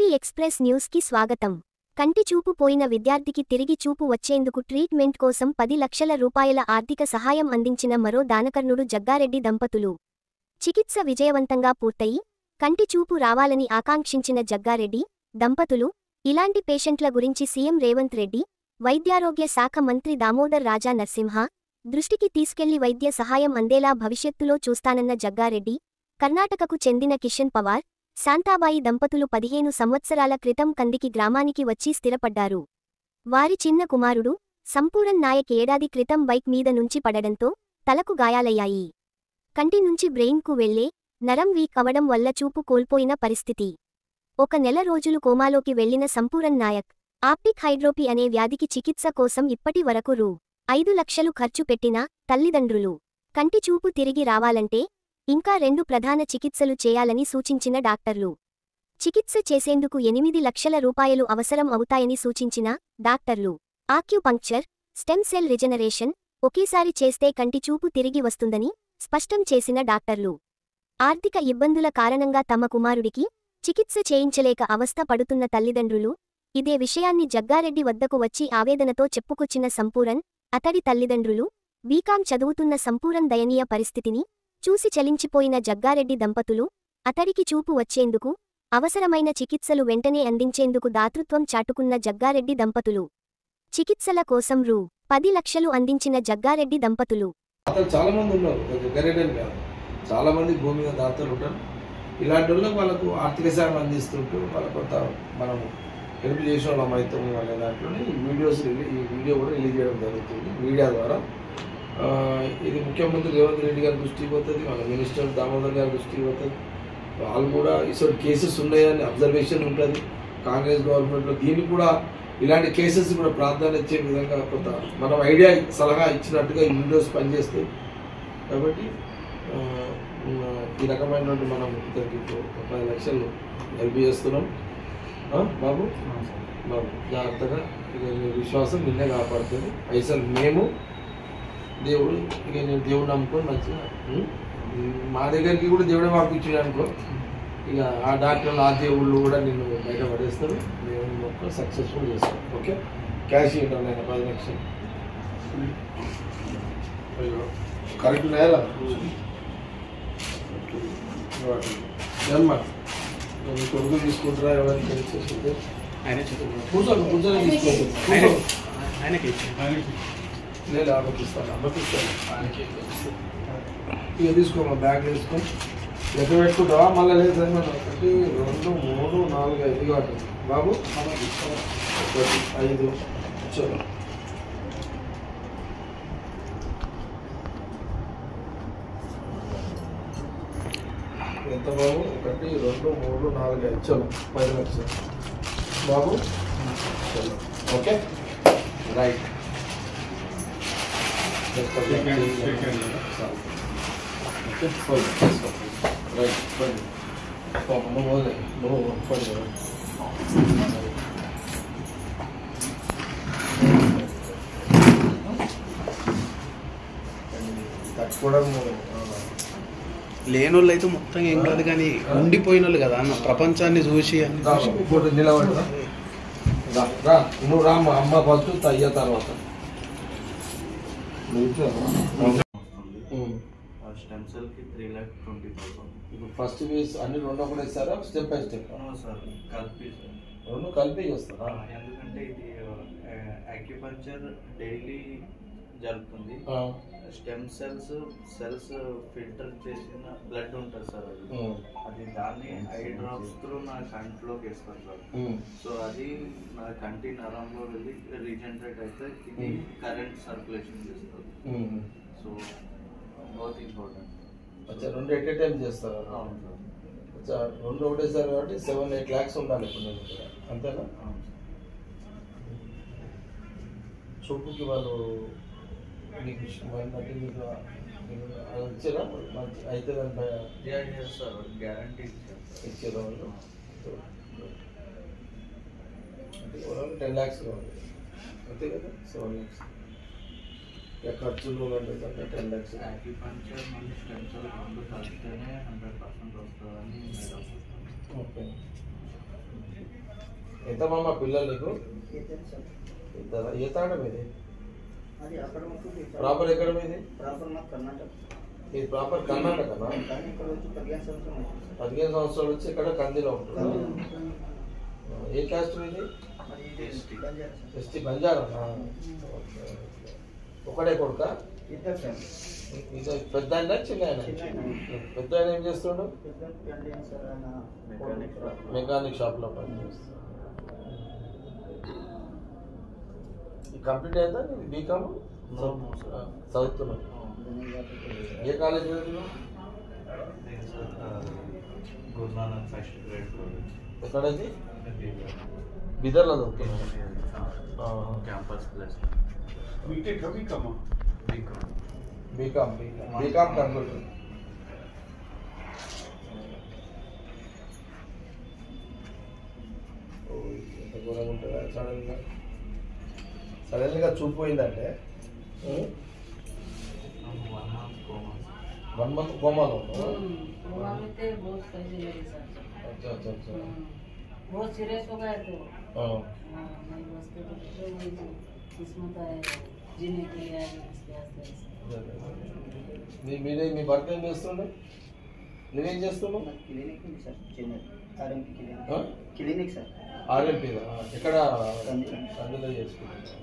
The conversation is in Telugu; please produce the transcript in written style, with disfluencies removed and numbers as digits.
టీవీ ఎక్స్ప్రెస్ న్యూస్ కి స్వాగతం. కంటి చూపు పోయిన విద్యార్థికి తిరిగి చూపు వచ్చేందుకు ట్రీట్మెంట్ కోసం 10 లక్షల రూపాయల ఆర్థిక సహాయం అందించిన మరో దానకర్ణుడు జగ్గారెడ్డి దంపతులు. చికిత్స విజయవంతంగా పూర్తయి కంటి చూపు రావాలని ఆకాంక్షించిన జగ్గారెడ్డి దంపతులు ఇలాంటి పేషెంట్ల గురించి సీఎం రేవంత్ రెడ్డి, వైద్యారోగ్య శాఖ మంత్రి దామోదర్ రాజా నరసింహ దృష్టికి తీసుకెళ్లి వైద్య సహాయం అందేలా భవిష్యత్తులో చూస్తానన్న జగ్గారెడ్డి, కర్ణాటకకు చెందిన కిషన్ పవార్, శాంతాబాయి దంపతులు 15 సంవత్సరాల క్రితం కందికి గ్రామానికి వచ్చి స్థిరపడ్డారు. వారి చిన్న కుమారుడు సంపూరన్ నాయక్ ఏడాది క్రితం బైక్ మీద నుంచి పడడంతో తలకు గాయాలయ్యాయి. కంటి నుంచి బ్రెయిన్కు వెళ్లే నరం వీక్ అవడం వల్ల చూపు కోల్పోయిన పరిస్థితి. 1 నెల రోజులు కోమాలోకి వెళ్లిన సంపూరన్ నాయక్ ఆప్టిక్ హైడ్రోపీ అనే వ్యాధికి చికిత్స కోసం ఇప్పటి వరకు రూ. 5 లక్షలు ఖర్చు పెట్టిన తల్లిదండ్రులు కంటి చూపు తిరిగి రావాలంటే ఇంకా 2 ప్రధాన చికిత్సలు చేయాలని సూచించిన డాక్టర్లు. చికిత్స చేసేందుకు 8 లక్షల రూపాయలు అవసరం అవుతాయని సూచించిన డాక్టర్లు ఆక్యుపంక్చర్, స్టెమ్ సెల్ రిజనరేషన్ ఒకేసారి చేస్తే కంటి చూపు తిరిగి వస్తుందని స్పష్టం చేసిన డాక్టర్లు, ఆర్థిక ఇబ్బందుల కారణంగా తమ కుమారుడికి చికిత్స చేయించలేక అవస్థ పడుతున్న తల్లిదండ్రులు ఇదే విషయాన్ని జగ్గారెడ్డి వద్దకు వచ్చి ఆవేదనతో చెప్పుకొచ్చిన సంపూరన్, అతడి తల్లిదండ్రులు, బీకాం చదువుతున్న సంపూరన్ దయనీయ పరిస్థితిని చూసి చలించిపోయిన జగ్గారెడ్డి దంపతులు అతడికి చూపు వచ్చేందుకు అవసరమైన చికిత్సలు వెంటనే అందించేందుకు దాతృత్వం చాటుకున్న జగ్గారెడ్డి దంపతులు చికిత్సల కోసం రూ. 10 లక్షలు అందించిన జగ్గారెడ్డి దంపతులు. చాలా మంది ఉన్నారు, జగ్గారెడ్డి కాదు, చాలా మంది భూమి మీద దాతలు ఉంటారు. ఇలాంటి వాళ్ళకు ఆర్థిక సాయం అందిస్తుంటూ వాళ్ళ కొంత మనం హెల్ప్ చేసిన వాళ్ళం అవుతాం అనే దాంట్లోనే ఈ వీడియో కూడా రిలీజ్ చేయడం జరుగుతుంది మీడియా ద్వారా. ఇది ముఖ్యమంత్రి రేవంత్ రెడ్డి గారి దృష్టికి పోతుంది, మన మినిస్టర్ దామోదర్ గారి దృష్టికి పోతుంది. వాళ్ళు కూడా ఇటువంటి కేసెస్ ఉన్నాయని అబ్జర్వేషన్ ఉంటుంది కాంగ్రెస్ గవర్నమెంట్లో. దీనికి కూడా ఇలాంటి కేసెస్ కూడా ప్రాధాన్యత ఇచ్చే విధంగా కొంత మనం ఐడియా సలహా ఇచ్చినట్టుగా ఈ వీడియోస్ పనిచేస్తాయి. కాబట్టి ఈ రకమైనటువంటి మనం ఇద్దరికి 10 లక్షలు హెల్ప్ చేస్తున్నాం. బాబు బాబు జాగ్రత్తగా, ఇక విశ్వాసం నిన్నే కాపాడుతుంది. పైసలు మేము దేవుడు, ఇక నేను దేవుడు నమ్ముకొని మంచిగా మా దగ్గరికి కూడా దేవుడే పంపించాడు అనుకో, ఇక ఆ డాక్టర్లు ఆ దేవుళ్ళు కూడా నిన్ను బయట పడేస్తారు. దేవుని మొక్క సక్సెస్ఫుల్ చేస్తాం. ఓకే, క్యాష్ ఇవ్వడం నేను 10 లక్షలు కరెక్ట్ నేలా జన్మ నేను కొడుకు తీసుకుంటారా ఎవరికి చేసుకుంటే కూర్చొని తీసుకోండి. లేదు అమ్మకిస్తాను ఇక తీసుకోమా, బ్యాగ్ తీసుకొని లెక్క పెట్టుకుంటావా? మళ్ళీ లేదు సార్, 1 2 3 4 5 కాదు బాబు, 1 5 చలో. ఎంత బాబు? 1 2 3 4 5 చలో, 10 లక్షలు బాబు చలో. Okay right. లేనోళ్ళు అయితే మొత్తం ఏం కాదు, కానీ ఉండిపోయిన వాళ్ళు కదా అన్న, ప్రపంచాన్ని చూసి నిలబడి నువ్వు రామ్మ, అమ్మ ఫస్ట్ అయ్యా తర్వాత స్టెమ్ సెల్ కి 3,20,000. ఇప్పుడు ఫస్ట్ ఫేజ్ అన్ని 2 కూడా ఇస్తారా? స్టెప్ బై స్టెప్ సార్ కలిపి, సార్ 2 కలిపి వస్తారా? ఎందుకంటే ఇది అక్యుపంక్చర్ డైలీ జరుగుతుంది. స్టెమ్ సెల్స్ ఫిల్టర్ చేసిన బ్లడ్ ఉంటుంది సార్, అది దాన్ని ఐ డ్రాప్స్ త్రూ నా కంటిలోకి వేస్తారు సార్. సో అది నా కంటి నరంలో వెళ్ళి రీజనరేట్ అయితే ఇది కరెంట్ సర్క్యులేషన్ చేస్తుంది. So both important. అచ్చా, 2 ఎట్ ఏ టైం చేస్తారా? అవును సార్. అచ్చా, 2 ఒకటేసారి కాబట్టి 7-8 lakhs ఉండాలి ఇప్పుడు నేను ఇక్కడ, అంతేనా? చూపుకి వాళ్ళు మీకు మీకు వచ్చారా? మంచి అయితే సార్ గ్యారంటీ ఇచ్చారు వాళ్ళు. అంటే 10 lakhs కావాలి అంతే కదా? 7 lakhs ఖర్చులు అంటే 10 lakhs. అక్యుపంక్చర్ మళ్ళీ స్టెమ్ సెల్ 2 కలిపితేనే 100% వస్తుందని. ఓకే. ఎంతమమ్మా పిల్లలు నీకు? ఇద్దరు సార్. ఇద్దరు. ఏ తాగడం మీది? అది అక్కడ ఉంటుంది. ప్రాపర్ ఎక్కడ మీది? ప్రాపర్ మా కర్ణాటక. ఇది ప్రాపర్ కర్ణాటకనా? కానీ ఇక్కడ వచ్చి 15 సంవత్సరం అవుతుంది సార్. 15 సంవత్సరాలు వచ్చి ఇక్కడ కందిలో ఉంటుంది. ఏ క్యాస్ట్ ఇది? అది బంజారా సార్. ఎస్టీ బంజారా? ఒకడే కొడుక? ఇద్దరు సార్. ఇది పెద్ద ఆయన చిన్న ఆయన? పెద్ద ఆయన ఏం చేస్తుండు? ఇద్దరు పెళ్ళి అయింది సార్. ఆయన మెకానిక్ షాప్లో పనిచేస్తాడు. ఈ కంప్లీట్ అయిందా నీది బీకామ్? చదువుతున్నావు. ఏ కాలేజ్ చదువుతున్నావు? గురునానక్ ఫస్ట్ గ్రేడ్ ఎక్కడది? బిదర్లో చదువుతున్నావు. Campus plus BCom BCom computer. ఎంత ఘోరంగా ఉంటుందా సడన్గా చూపిపోయిందంటే 1 month కోమాలో ఉన్నావు. बहुत पैसे लगे सर। अच्छा अच्छा अच्छा बहुत सीरियस हो गया तो हाँ नहीं बस के तो वही किस्मत है जीने के लिए आए इसके आस्ते మీ భర్త ఏం చేస్తుండే? నువ్వేం చేస్తున్నావు? క్లినిక్ ఉంది సార్. చెన్నై ఆర్ఎంపీ ఆ? Clinic sir. ఆర్ఎంపీ ఎక్కడ? కందిలో. అందులో చేసుకుంటున్నావు.